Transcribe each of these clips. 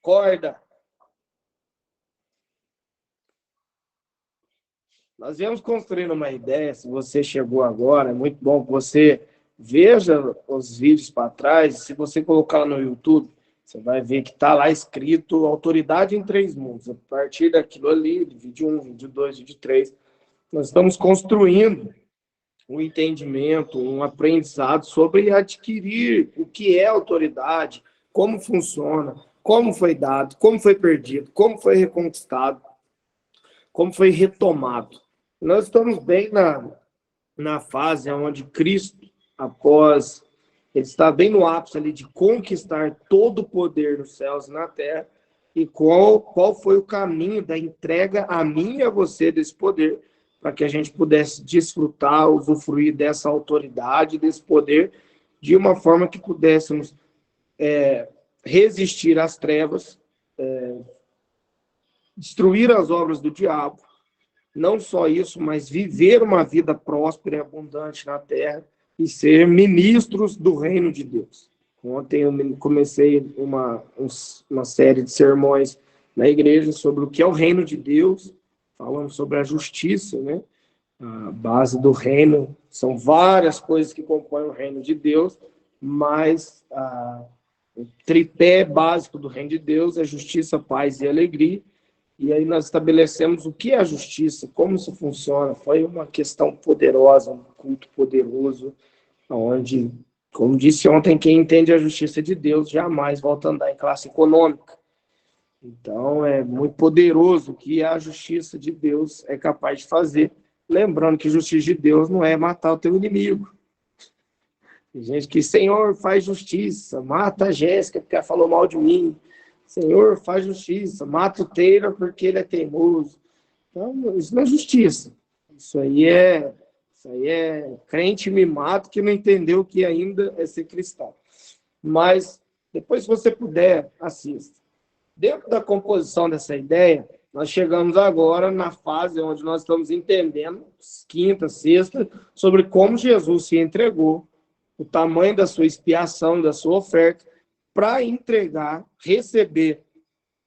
Acorda. Nós viemos construindo uma ideia, se você chegou agora, é muito bom que você veja os vídeos para trás. Se você colocar no YouTube, você vai ver que está lá escrito Autoridade em Três Mundos. A partir daquilo ali, vídeo 1, vídeo 2, vídeo 3, nós estamos construindo um entendimento, um aprendizado sobre adquirir o que é autoridade, como funciona, como foi dado, como foi perdido, como foi reconquistado, como foi retomado. Nós estamos bem na fase onde Cristo, após ele está bem no ápice ali de conquistar todo o poder nos céus e na terra, e qual foi o caminho da entrega a mim e a você desse poder, para que a gente pudesse desfrutar, usufruir dessa autoridade, desse poder, de uma forma que pudéssemos resistir às trevas, destruir as obras do diabo, não só isso, mas viver uma vida próspera e abundante na terra e ser ministros do reino de Deus. Ontem eu comecei uma série de sermões na igreja sobre o que é o reino de Deus, falando sobre a justiça, né? A base do reino, são várias coisas que compõem o reino de Deus, mas o tripé básico do reino de Deus é justiça, paz e alegria. E aí nós estabelecemos o que é a justiça, como isso funciona. Foi uma questão poderosa, um culto poderoso, onde, como disse ontem, quem entende a justiça de Deus jamais volta a andar em classe econômica. Então, é muito poderoso o que a justiça de Deus é capaz de fazer. Lembrando que justiça de Deus não é matar o teu inimigo. Tem gente que, Senhor, faz justiça, mata a Jéssica porque ela falou mal de mim. Senhor, faz justiça, mata o Taylor porque ele é teimoso. Então, isso não é justiça. Isso aí é crente mimado que não entendeu o que ainda é ser cristão. Mas, depois, se você puder, assista. Dentro da composição dessa ideia, nós chegamos agora na fase onde nós estamos entendendo, quinta, sexta, sobre como Jesus se entregou, o tamanho da sua expiação, da sua oferta, para entregar, receber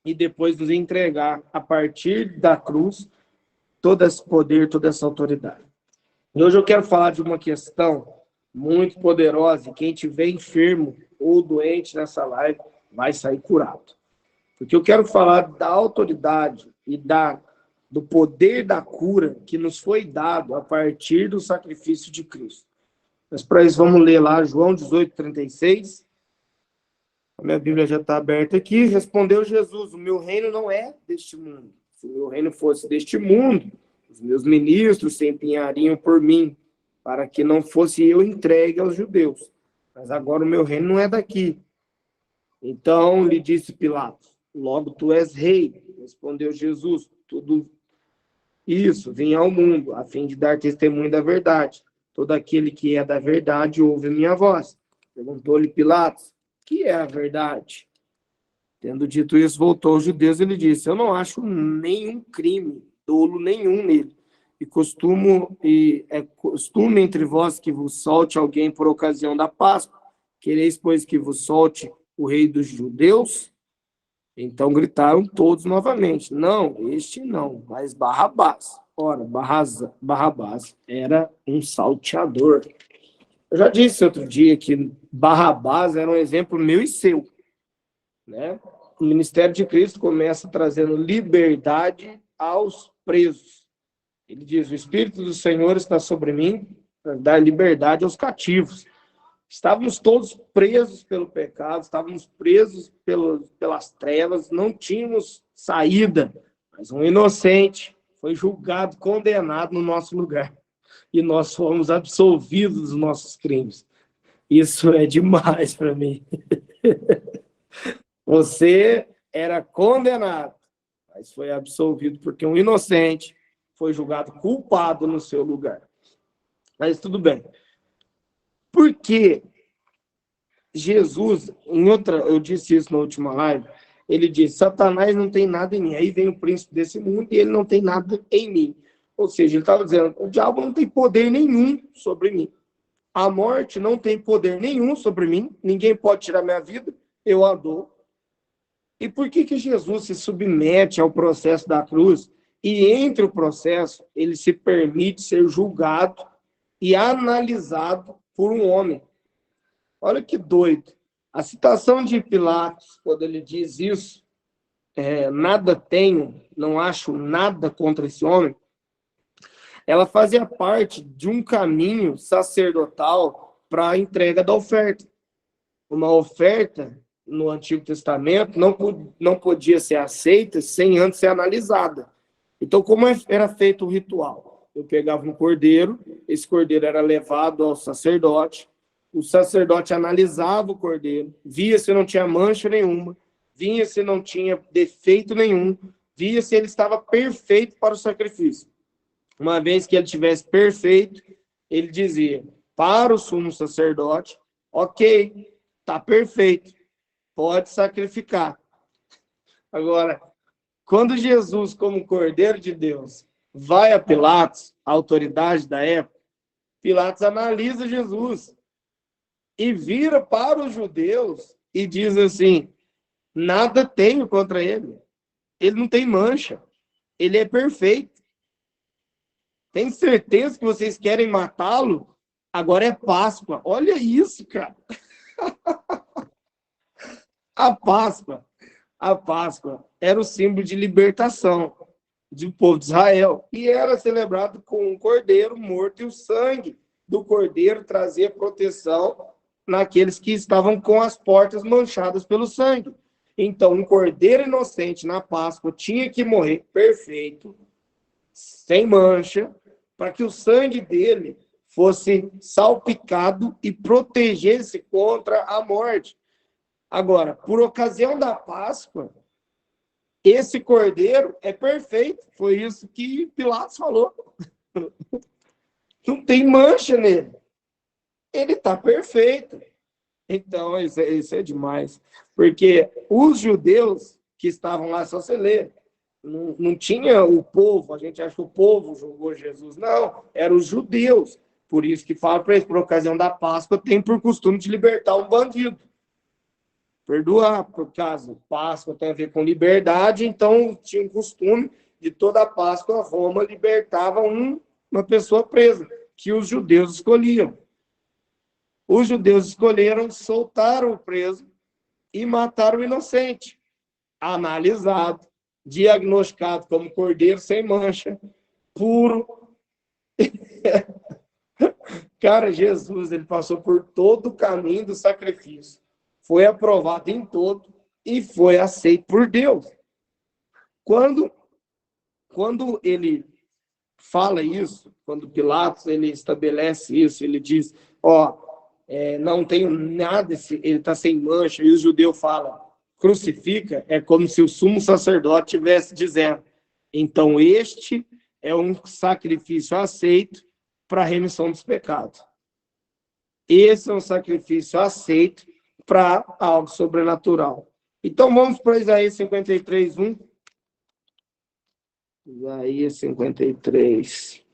e depois nos entregar, a partir da cruz, todo esse poder, toda essa autoridade. E hoje eu quero falar de uma questão muito poderosa, e quem estiver enfermo ou doente nessa live vai sair curado. Porque eu quero falar da autoridade e do poder da cura que nos foi dado a partir do sacrifício de Cristo. Mas para isso vamos ler lá João 18:36. A minha Bíblia já está aberta aqui. Respondeu Jesus: o meu reino não é deste mundo. Se o meu reino fosse deste mundo, os meus ministros se empenhariam por mim, para que não fosse eu entregue aos judeus. Mas agora o meu reino não é daqui. Então lhe disse Pilatos: logo tu és rei. Respondeu Jesus: tudo isso vim ao mundo, a fim de dar testemunho da verdade. Todo aquele que é da verdade ouve a minha voz. Perguntou-lhe Pilatos: que é a verdade? Tendo dito isso, voltou aos judeus e lhe disse: eu não acho nenhum crime, dolo nenhum nele. É costume entre vós que vos solte alguém por ocasião da Páscoa. Quereis, pois, que vos solte o rei dos judeus? Então gritaram todos novamente: não, este não, mas Barrabás. Ora, Barrabás era um salteador. Eu já disse outro dia que Barrabás era um exemplo meu e seu, né? O ministério de Cristo começa trazendo liberdade aos presos. Ele diz: o Espírito do Senhor está sobre mim para dar liberdade aos cativos. Estávamos todos presos pelo pecado, estávamos presos pelas trevas, não tínhamos saída, mas um inocente foi julgado, condenado no nosso lugar. E nós fomos absolvidos dos nossos crimes. Isso é demais para mim. Você era condenado, mas foi absolvido porque um inocente foi julgado culpado no seu lugar. Mas tudo bem. Por que Jesus, eu disse isso na última live, ele disse: Satanás não tem nada em mim. Aí vem o príncipe desse mundo e ele não tem nada em mim. Ou seja, ele estava dizendo: o diabo não tem poder nenhum sobre mim. A morte não tem poder nenhum sobre mim. Ninguém pode tirar minha vida. Eu a dou. E por que Jesus se submete ao processo da cruz e, entre o processo, ele se permite ser julgado e analisado por um homem? Olha que doido. A citação de Pilatos, quando ele diz isso, nada tenho, não acho nada contra esse homem, ela fazia parte de um caminho sacerdotal para a entrega da oferta. Uma oferta no Antigo Testamento não podia ser aceita sem antes ser analisada. Então, como era feito o ritual? Eu pegava um cordeiro, esse cordeiro era levado ao sacerdote, o sacerdote analisava o cordeiro, via se não tinha mancha nenhuma, via se não tinha defeito nenhum, via se ele estava perfeito para o sacrifício. Uma vez que ele tivesse perfeito, ele dizia para o sumo sacerdote, ok, está perfeito, pode sacrificar. Agora, quando Jesus, como Cordeiro de Deus, vai a Pilatos, a autoridade da época, Pilatos analisa Jesus e vira para os judeus e diz assim, nada tenho contra ele. Ele não tem mancha. Ele é perfeito. Tem certeza que vocês querem matá-lo? Agora é Páscoa. Olha isso, cara. A Páscoa era o símbolo de libertação do povo de Israel. E era celebrado com um cordeiro morto, e o sangue do cordeiro trazia proteção naqueles que estavam com as portas manchadas pelo sangue. Então, um cordeiro inocente na Páscoa tinha que morrer perfeito, sem mancha, para que o sangue dele fosse salpicado e protegesse contra a morte. Agora, por ocasião da Páscoa, esse cordeiro é perfeito. Foi isso que Pilatos falou. Não tem mancha nele. Ele está perfeito. Então, isso é demais. Porque os judeus que estavam lá, só você ler, não tinha o povo, a gente acha que o povo julgou Jesus. Não, eram os judeus. Por isso que fala para eles, por ocasião da Páscoa, tem por costume de libertar um bandido. Perdoar, por caso Páscoa tem a ver com liberdade, então tinha o costume de toda a Páscoa, Roma libertava uma pessoa presa, que os judeus escolhiam. Os judeus escolheram, soltaram o preso e mataram o inocente, analisado, diagnosticado como cordeiro sem mancha, puro. Cara, Jesus, ele passou por todo o caminho do sacrifício, foi aprovado em todo e foi aceito por Deus. Quando ele fala isso, quando Pilatos ele estabelece isso, ele diz, não tenho nada, ele está sem mancha, e o judeu fala, crucifica, é como se o sumo sacerdote estivesse dizendo, então este é um sacrifício aceito para a remissão dos pecados. Esse é um sacrifício aceito para algo sobrenatural. Então vamos para Isaías 53, 1. Isaías 53.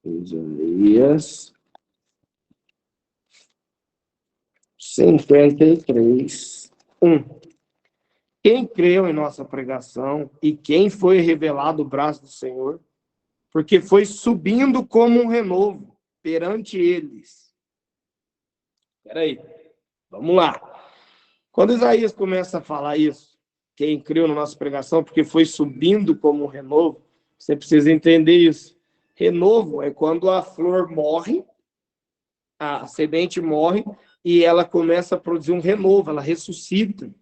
Isaías 53, 1. Quem creu em nossa pregação e quem foi revelado o braço do Senhor, porque foi subindo como um renovo perante eles. Espera aí, vamos lá. Quando Isaías começa a falar isso, quem creu na nossa pregação, porque foi subindo como um renovo, você precisa entender isso. Renovo é quando a flor morre, a semente morre, e ela começa a produzir um renovo, ela ressuscita.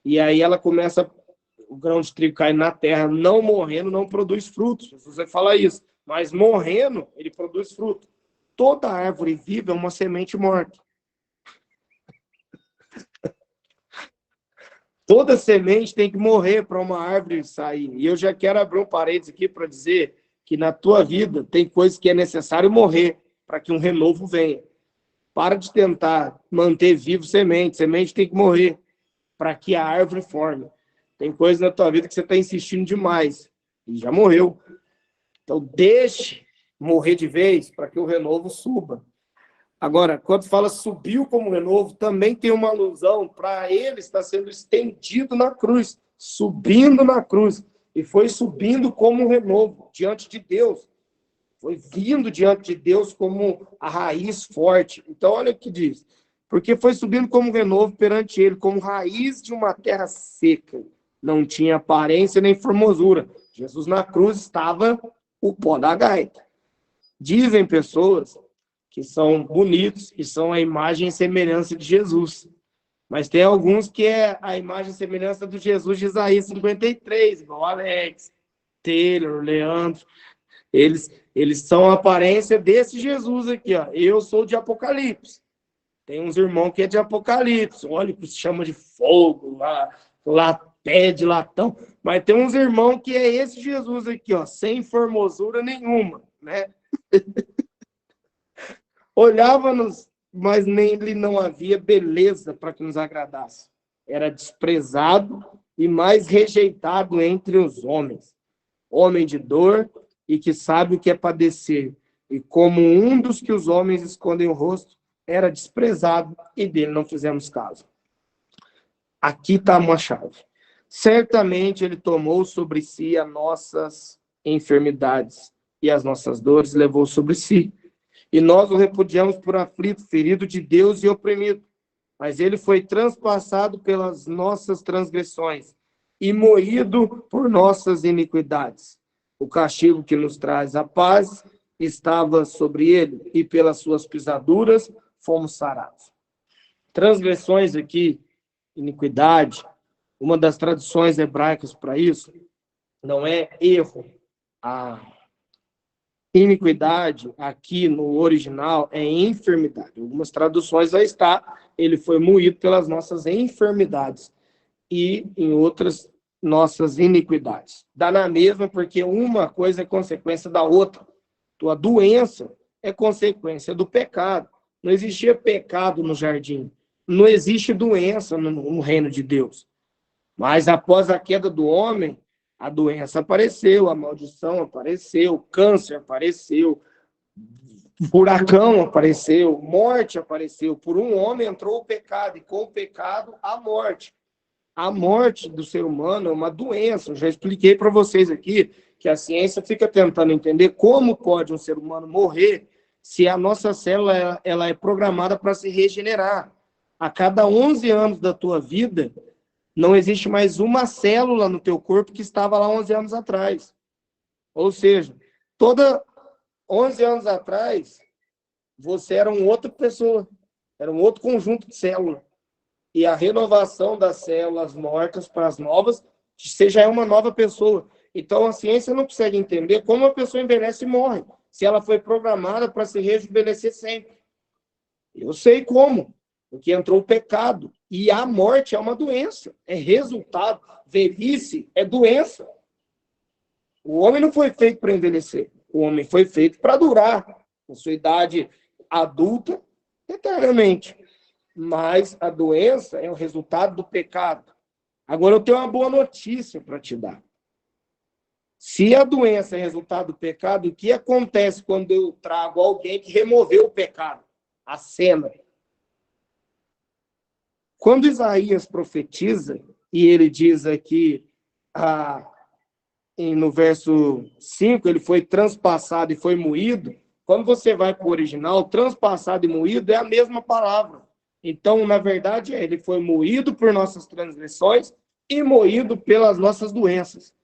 E aí ela começa, o grão de trigo cai na terra, não morrendo, não produz frutos. Jesus vai falar isso. Mas morrendo, ele produz fruto. Toda árvore viva é uma semente morta. Toda semente tem que morrer para uma árvore sair. E eu já quero abrir um parênteses aqui para dizer que na tua vida tem coisas que é necessário morrer para que um renovo venha. Para de tentar manter vivo semente. Semente tem que morrer para que a árvore forme. Tem coisas na tua vida que você está insistindo demais e já morreu. Então, deixe morrer de vez para que o renovo suba. Agora, quando fala subiu como renovo, também tem uma alusão para ele estar sendo estendido na cruz, subindo na cruz. E foi subindo como um renovo diante de Deus. Foi vindo diante de Deus como a raiz forte. Então, olha o que diz. Porque foi subindo como um renovo perante ele, como raiz de uma terra seca. Não tinha aparência nem formosura. Jesus na cruz estava o pó da gaita. Dizem pessoas que são bonitos e são a imagem e semelhança de Jesus. Mas tem alguns que é a imagem e semelhança do Jesus de Isaías 53, igual Alex, Taylor, Leandro. Eles são a aparência desse Jesus aqui, ó. Eu sou de Apocalipse. Tem uns irmãos que é de Apocalipse. Olha que se chama de fogo, lá pede latão. Mas tem uns irmãos que é esse Jesus aqui, ó, sem formosura nenhuma, né? Olhava-nos, mas nele não havia beleza para que nos agradasse. Era desprezado e mais rejeitado entre os homens. Homem de dor e que sabe o que é padecer. E como um dos que os homens escondem o rosto, era desprezado e dele não fizemos caso. Aqui está uma chave. Certamente ele tomou sobre si as nossas enfermidades e as nossas dores levou sobre si. E nós o repudiamos por aflito, ferido de Deus e oprimido. Mas ele foi transpassado pelas nossas transgressões e moído por nossas iniquidades. O castigo que nos traz a paz estava sobre ele, e pelas suas pisaduras fomos sarados. Transgressões aqui, iniquidade, uma das traduções hebraicas para isso, não é erro. A iniquidade, aqui no original, é enfermidade. Algumas traduções vai estar, ele foi moído pelas nossas enfermidades. E em outras, nossas iniquidades. Dá na mesma, porque uma coisa é consequência da outra. Tua doença é consequência do pecado. Não existia pecado no jardim. Não existe doença no reino de Deus. Mas após a queda do homem, a doença apareceu, a maldição apareceu, o câncer apareceu, o furacão apareceu, morte apareceu. Por um homem entrou o pecado, e com o pecado, a morte. A morte do ser humano é uma doença. Eu já expliquei para vocês aqui que a ciência fica tentando entender como pode um ser humano morrer se a nossa célula ela é programada para se regenerar. A cada 11 anos da tua vida, não existe mais uma célula no teu corpo que estava lá 11 anos atrás. Ou seja, toda 11 anos atrás, você era uma outra pessoa, era um outro conjunto de células. E a renovação das células mortas para as novas, você já é uma nova pessoa. Então, a ciência não consegue entender como a pessoa envelhece e morre, se ela foi programada para se rejuvenescer sempre. Eu sei como, porque entrou o pecado. E a morte é uma doença, é resultado. Velhice é doença. O homem não foi feito para envelhecer, o homem foi feito para durar, com sua idade adulta, eternamente. Mas a doença é o resultado do pecado. Agora, eu tenho uma boa notícia para te dar. Se a doença é resultado do pecado, o que acontece quando eu trago alguém que removeu o pecado? A cena. Quando Isaías profetiza, e ele diz aqui, no verso 5, ele foi transpassado e foi moído. Quando você vai para o original, transpassado e moído é a mesma palavra. Então, na verdade, ele foi moído por nossas transgressões e moído pelas nossas doenças.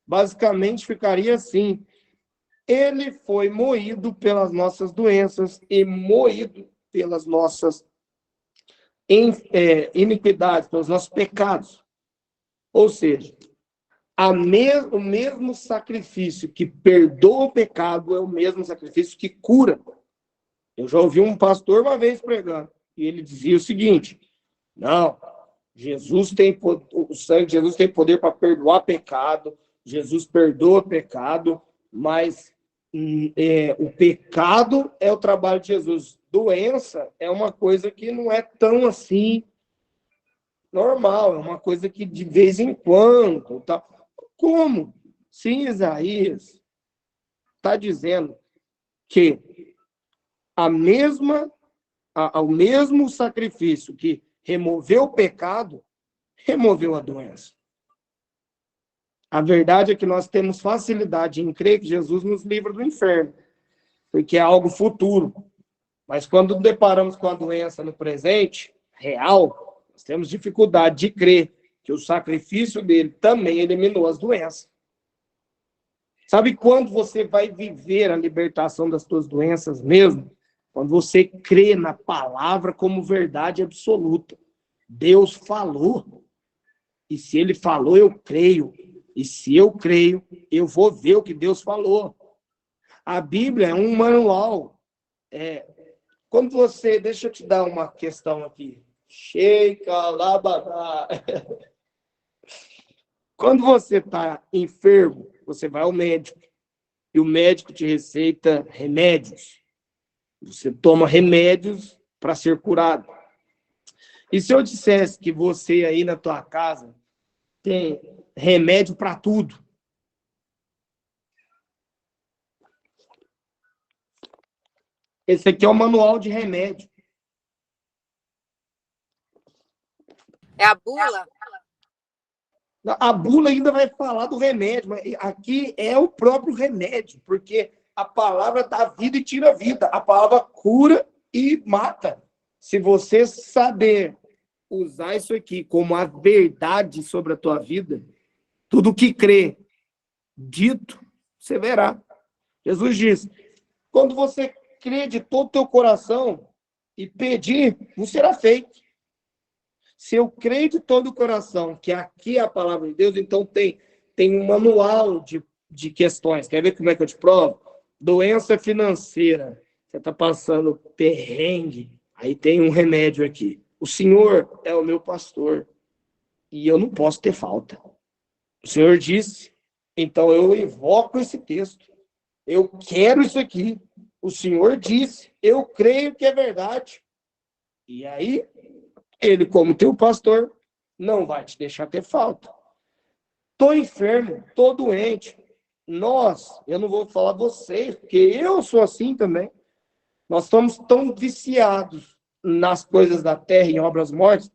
Basicamente, ficaria assim. Ele foi moído pelas nossas doenças e moído pelas nossas iniquidades, pelos nossos pecados. Ou seja, o mesmo sacrifício que perdoa o pecado é o mesmo sacrifício que cura. Eu já ouvi um pastor uma vez pregando, e ele dizia o seguinte: não, o sangue de Jesus tem poder para perdoar pecado, Jesus perdoa pecado, mas o pecado é o trabalho de Jesus. Doença é uma coisa que não é tão assim normal, é uma coisa que de vez em quando. Tá? Como? Sim, Isaías está dizendo que a mesma ao mesmo sacrifício que removeu o pecado, removeu a doença. A verdade é que nós temos facilidade em crer que Jesus nos livra do inferno, porque é algo futuro. Mas quando deparamos com a doença no presente, real, nós temos dificuldade de crer que o sacrifício dele também eliminou as doenças. Sabe quando você vai viver a libertação das suas doenças mesmo? Quando você crê na palavra como verdade absoluta. Deus falou. E se ele falou, eu creio. E se eu creio, eu vou ver o que Deus falou. A Bíblia é um manual. Quando você... Deixa eu te dar uma questão aqui. Sheika labadá. Quando você está enfermo, você vai ao médico. E o médico te receita remédios. Você toma remédios para ser curado. E se eu dissesse que você aí na tua casa tem remédio para tudo? Esse aqui é o manual de remédio. É a bula? A bula ainda vai falar do remédio, mas aqui é o próprio remédio, porque a palavra dá vida e tira vida. A palavra cura e mata. Se você saber usar isso aqui como a verdade sobre a tua vida, tudo que crê, dito, você verá. Jesus diz, quando você crê de todo o teu coração e pedir, não será feito. Se eu creio de todo o coração que aqui é a palavra de Deus, então tem um manual de questões. Quer ver como é que eu te provo? Doença financeira. Você está passando perrengue. Aí tem um remédio aqui. O Senhor é o meu pastor. E eu não posso ter falta. O Senhor disse. Então eu invoco esse texto. Eu quero isso aqui. O Senhor disse. Eu creio que é verdade. E aí... Ele, como teu pastor, não vai te deixar ter falta. Estou enfermo, estou doente. Eu não vou falar vocês, porque eu sou assim também. Nós estamos tão viciados nas coisas da terra, em obras mortas,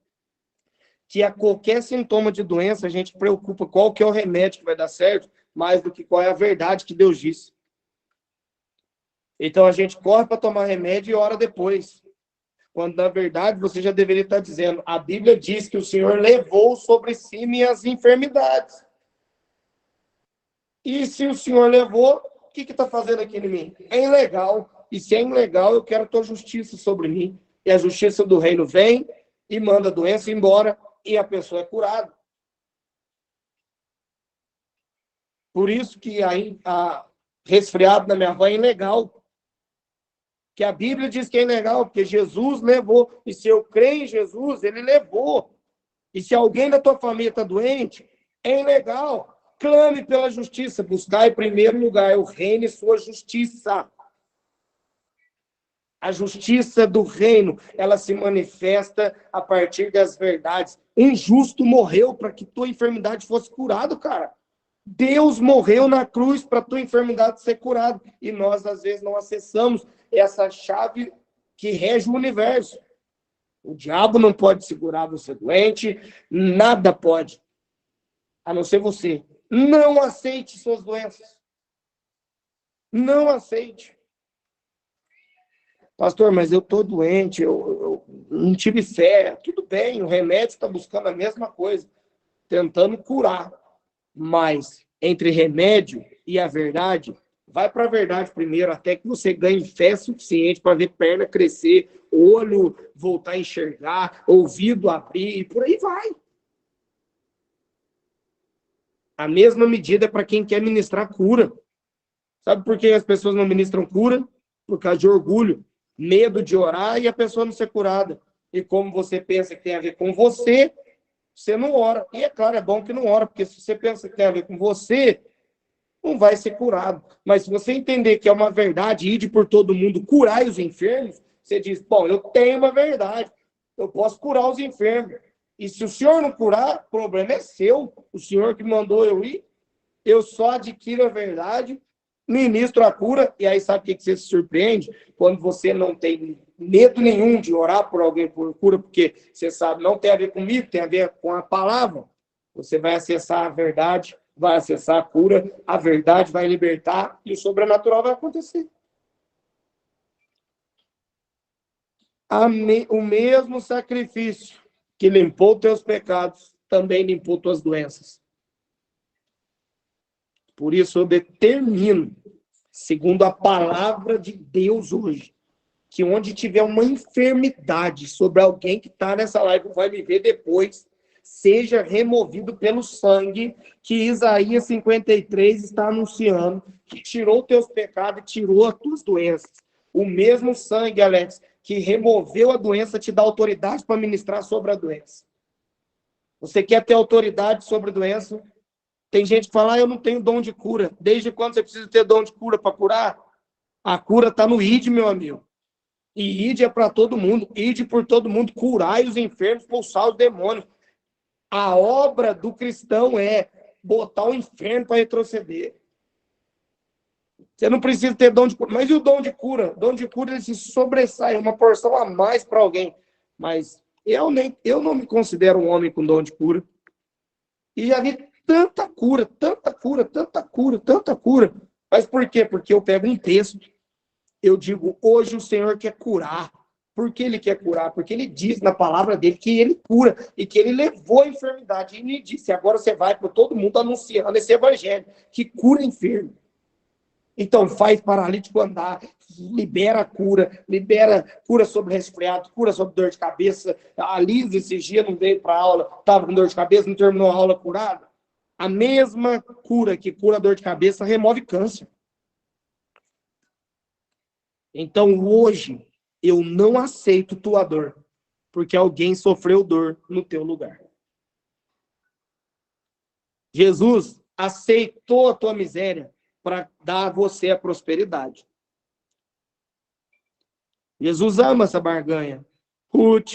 que a qualquer sintoma de doença, a gente preocupa qual que é o remédio que vai dar certo, mais do que qual é a verdade que Deus disse. Então a gente corre para tomar remédio e ora depois. Quando, na verdade, você já deveria estar dizendo, a Bíblia diz que o Senhor levou sobre si minhas enfermidades. E se o Senhor levou, o que está fazendo aqui em mim? É ilegal. E se é ilegal, eu quero a tua justiça sobre mim. E a justiça do reino vem e manda a doença embora e a pessoa é curada. Por isso que a resfriado na minha avó é ilegal. Que a Bíblia diz que é ilegal, porque Jesus levou. E se eu creio em Jesus, ele levou. E se alguém da tua família está doente, é ilegal. Clame pela justiça. Buscar em primeiro lugar o reino e sua justiça. A justiça do reino, ela se manifesta a partir das verdades. Um justo morreu para que tua enfermidade fosse curada, cara. Deus morreu na cruz para tua enfermidade ser curada. E nós, às vezes, não acessamos essa chave que rege o universo. O diabo não pode segurar você doente, nada pode, a não ser você. Não aceite suas doenças. Não aceite. Pastor, mas eu estou doente, eu não tive fé. Tudo bem, o remédio está buscando a mesma coisa, tentando curar. Mas entre remédio e a verdade, vai para a verdade primeiro, até que você ganhe fé suficiente para ver perna crescer, olho voltar a enxergar, ouvido abrir, e por aí vai. A mesma medida é para quem quer ministrar cura. Sabe por que as pessoas não ministram cura? Por causa de orgulho, medo de orar e a pessoa não ser curada. E como você pensa que tem a ver com você, você não ora. E é claro, é bom que não ora, porque se você pensa que tem a ver com você, não vai ser curado. Mas se você entender que é uma verdade, ide por todo mundo, curai os enfermos, você diz, bom, eu tenho uma verdade, eu posso curar os enfermos. E se o senhor não curar, o problema é seu. O senhor que mandou eu ir, eu só adquiro a verdade, ministro a cura, e aí sabe o que você se surpreende? Quando você não tem medo nenhum de orar por alguém por cura, porque você sabe, não tem a ver comigo, tem a ver com a palavra. Você vai acessar a verdade, vai acessar a cura, a verdade vai libertar e o sobrenatural vai acontecer. O mesmo sacrifício que limpou teus pecados, também limpou tuas doenças. Por isso eu determino, segundo a palavra de Deus hoje, que onde tiver uma enfermidade sobre alguém que está nessa live, vai viver depois, seja removido pelo sangue que Isaías 53 está anunciando, que tirou teus pecados e tirou as tuas doenças. O mesmo sangue, Alex, que removeu a doença, te dá autoridade para ministrar sobre a doença. Você quer ter autoridade sobre a doença? Tem gente que fala, eu não tenho dom de cura. Desde quando você precisa ter dom de cura para curar? A cura está no ID, meu amigo. E ide é para todo mundo, ide por todo mundo, curai os enfermos, expulsar os demônios. A obra do cristão é botar o inferno para retroceder. Você não precisa ter dom de cura. Mas e o dom de cura? O dom de cura ele se sobressai, é uma porção a mais para alguém. Mas eu não me considero um homem com dom de cura. E já vi tanta cura, tanta cura, tanta cura, tanta cura. Mas por quê? Porque eu pego um texto. Eu digo, hoje o Senhor quer curar. Por que ele quer curar? Porque ele diz na palavra dele que ele cura e que ele levou a enfermidade. E ele disse, agora você vai para todo mundo anunciando esse evangelho, que cura enfermo. Então faz paralítico andar, libera cura sobre resfriado, cura sobre dor de cabeça. A Liz esses dias não veio para a aula, estava com dor de cabeça, não terminou a aula curada. A mesma cura que cura dor de cabeça remove câncer. Então, hoje, eu não aceito tua dor, porque alguém sofreu dor no teu lugar. Jesus aceitou a tua miséria para dar a você a prosperidade. Jesus ama essa barganha. Ruth,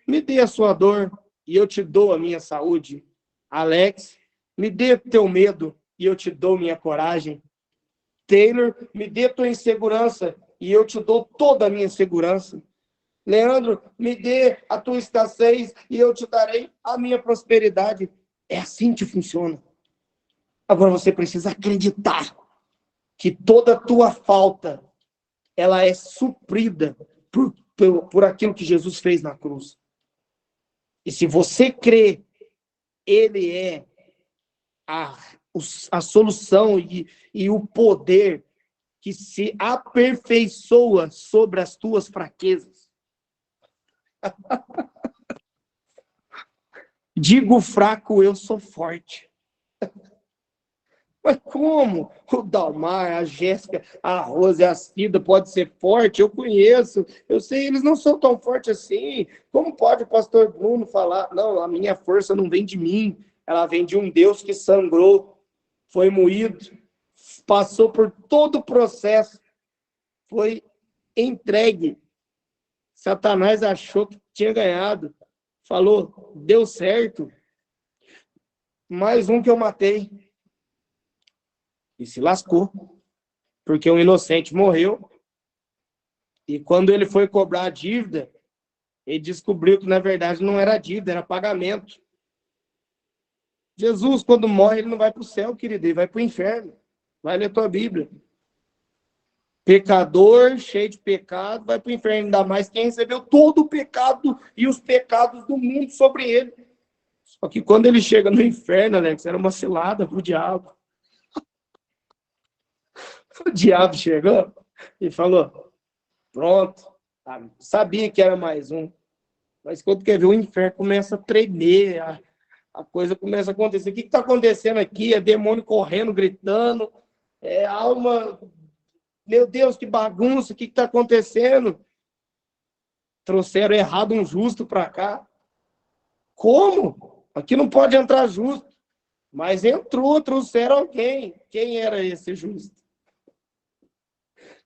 me dê a sua dor e eu te dou a minha saúde. Alex, me dê teu medo e eu te dou minha coragem. Taylor, me dê tua insegurança e eu te dou toda a minha segurança. Leandro, me dê a tua escassez e eu te darei a minha prosperidade. É assim que funciona. Agora você precisa acreditar que toda a tua falta, ela é suprida por aquilo que Jesus fez na cruz. E se você crê, ele é a solução e o poder que se aperfeiçoa sobre as tuas fraquezas. Digo fraco, eu sou forte. Mas como o Dalmar, a Jéssica, a Rose, a Cida pode ser forte? Eu conheço, eu sei, eles não são tão fortes assim. Como pode o pastor Bruno falar? Não, a minha força não vem de mim, ela vem de um Deus que sangrou, foi moído, passou por todo o processo, foi entregue. Satanás achou que tinha ganhado, falou, deu certo, mais um que eu matei. E se lascou, porque um inocente morreu. E quando ele foi cobrar a dívida, ele descobriu que, na verdade, não era dívida, era pagamento. Jesus, quando morre, ele não vai para o céu, querido, ele vai para o inferno. Vai ler tua Bíblia. Pecador, cheio de pecado, vai para o inferno. Ainda mais quem recebeu todo o pecado e os pecados do mundo sobre ele. Só que quando ele chega no inferno, Alex, era uma cilada para o diabo. O diabo chegou e falou, pronto, sabia que era mais um. Mas quando quer ver, o inferno começa a tremer, a coisa começa a acontecer. O que está acontecendo aqui? É demônio correndo, gritando, é alma... Meu Deus, que bagunça, o que está acontecendo? Trouxeram errado um justo para cá. Como? Aqui não pode entrar justo. Mas entrou, trouxeram alguém. Quem era esse justo?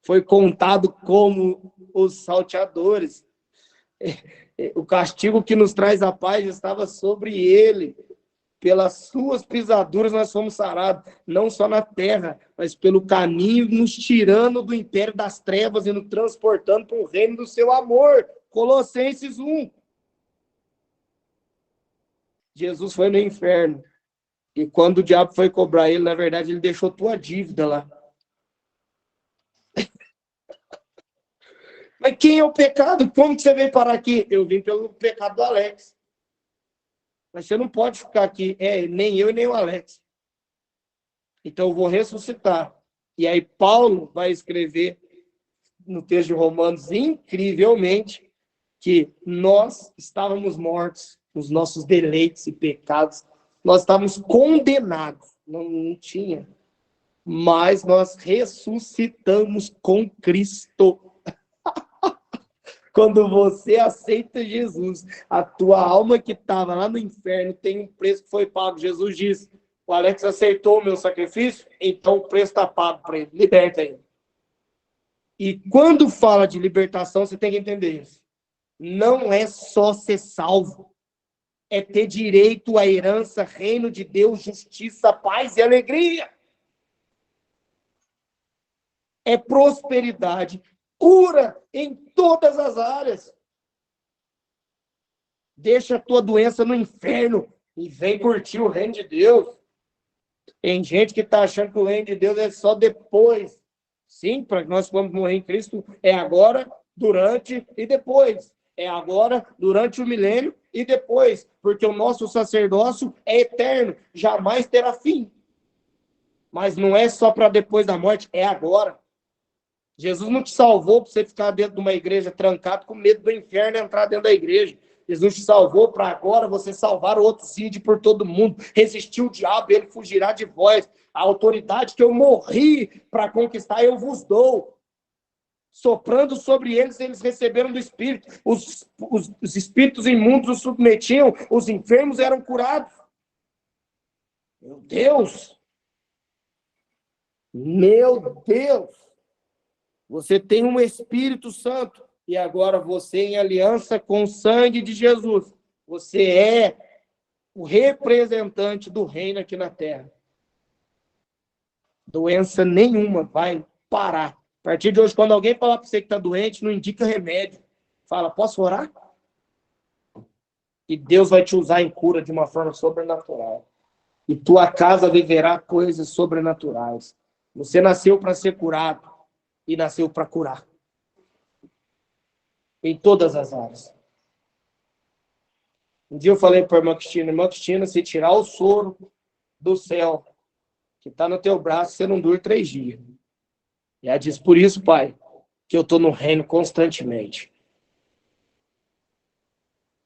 Foi contado como os salteadores. O castigo que nos traz a paz estava sobre ele. Pelas suas pisaduras nós fomos sarados, não só na terra, mas pelo caminho, nos tirando do império das trevas e nos transportando para o reino do seu amor. Colossenses 1. Jesus foi no inferno. E quando o diabo foi cobrar ele, na verdade, ele deixou tua dívida lá. Mas quem é o pecado? Como que você veio parar aqui? Eu vim pelo pecado do Alex. Mas você não pode ficar aqui. Nem eu e nem o Alex. Então eu vou ressuscitar. E aí Paulo vai escrever no texto de Romanos, incrivelmente, que nós estávamos mortos nos nossos deleites e pecados. Nós estávamos condenados. Não tinha. Mas nós ressuscitamos com Cristo. Quando você aceita Jesus, a tua alma que estava lá no inferno tem um preço que foi pago. Jesus disse, o Alex aceitou o meu sacrifício, então o preço está pago para ele. Liberta ele. E quando fala de libertação, você tem que entender isso. Não é só ser salvo. É ter direito à herança, reino de Deus, justiça, paz e alegria. É prosperidade, cura em todas as áreas. Deixa a tua doença no inferno e vem curtir o reino de Deus. Tem gente que está achando que o reino de Deus é só depois. Sim, para que nós vamos morrer em Cristo, é agora, durante e depois. É agora, durante o milênio e depois. Porque o nosso sacerdócio é eterno, jamais terá fim. Mas não é só para depois da morte, é agora. Jesus não te salvou para você ficar dentro de uma igreja trancado com medo do inferno e entrar dentro da igreja. Jesus te salvou para agora você salvar o homicídio por todo mundo. Resistir o diabo, ele fugirá de vós. A autoridade que eu morri para conquistar, eu vos dou. Soprando sobre eles, eles receberam do Espírito. Os espíritos imundos os submetiam, os enfermos eram curados. Meu Deus! Meu Deus! Você tem um Espírito Santo. E agora você, em aliança com o sangue de Jesus, você é o representante do reino aqui na terra. Doença nenhuma vai parar. A partir de hoje, quando alguém falar para você que está doente, não indica remédio. Fala, posso orar? E Deus vai te usar em cura de uma forma sobrenatural. E tua casa viverá coisas sobrenaturais. Você nasceu para ser curado e nasceu para curar. Em todas as áreas. Um dia eu falei para a irmã Cristina, se tirar o soro do céu, que está no teu braço, você não dura 3 dias. E ela disse, por isso, pai, que eu estou no reino constantemente.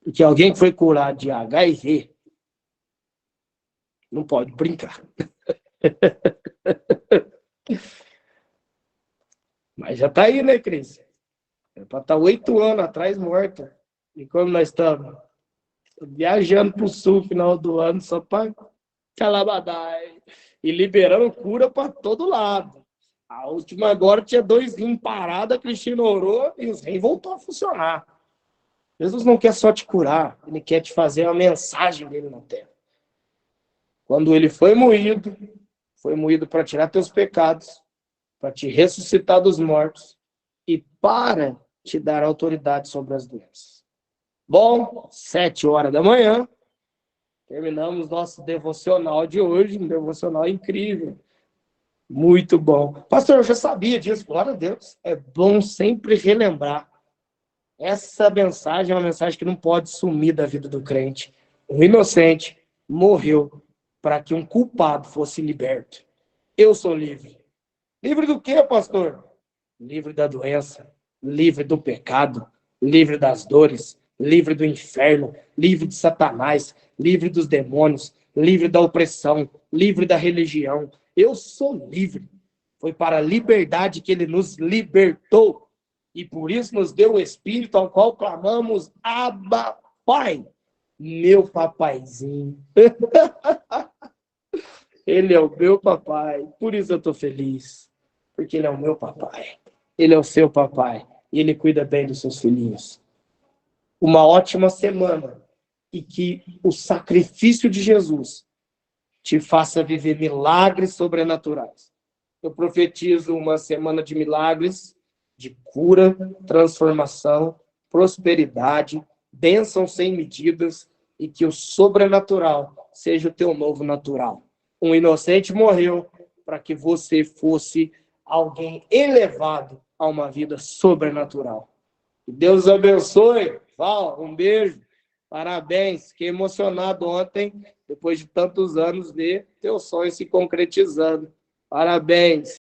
Porque alguém que foi curado de HIV não pode brincar. Mas já está aí, né, Cris? É para estar 8 anos atrás morta. E como nós estamos? Viajando para o sul no final do ano, só para Calabadai. E liberando cura para todo lado. A última agora tinha 2 rins parados, a Cristina orou e os rins voltou a funcionar. Jesus não quer só te curar, ele quer te fazer uma mensagem dele na terra. Quando ele foi moído para tirar teus pecados, para te ressuscitar dos mortos e para te dar autoridade sobre as doenças. Bom, 7 horas da manhã, terminamos nosso devocional de hoje, um devocional incrível. Muito bom. Pastor, eu já sabia disso, glória a Deus. É bom sempre relembrar. Essa mensagem é uma mensagem que não pode sumir da vida do crente. Um inocente morreu para que um culpado fosse liberto. Eu sou livre. Livre do quê, pastor? Livre da doença, livre do pecado, livre das dores, livre do inferno, livre de Satanás, livre dos demônios, livre da opressão, livre da religião. Eu sou livre. Foi para a liberdade que ele nos libertou. E por isso nos deu o Espírito ao qual clamamos, Abba, Pai. Meu papaizinho. Ele é o meu papai. Por isso eu estou feliz. Porque ele é o meu papai. Ele é o seu papai. E ele cuida bem dos seus filhinhos. Uma ótima semana. e que o sacrifício de Jesus te faça viver milagres sobrenaturais. Eu profetizo uma semana de milagres, de cura, transformação, prosperidade, bênção sem medidas, e que o sobrenatural seja o teu novo natural. Um inocente morreu para que você fosse alguém elevado a uma vida sobrenatural. Que Deus abençoe. Val, um beijo. Parabéns. Fiquei emocionado ontem, depois de tantos anos, ver teu sonho se concretizando. Parabéns.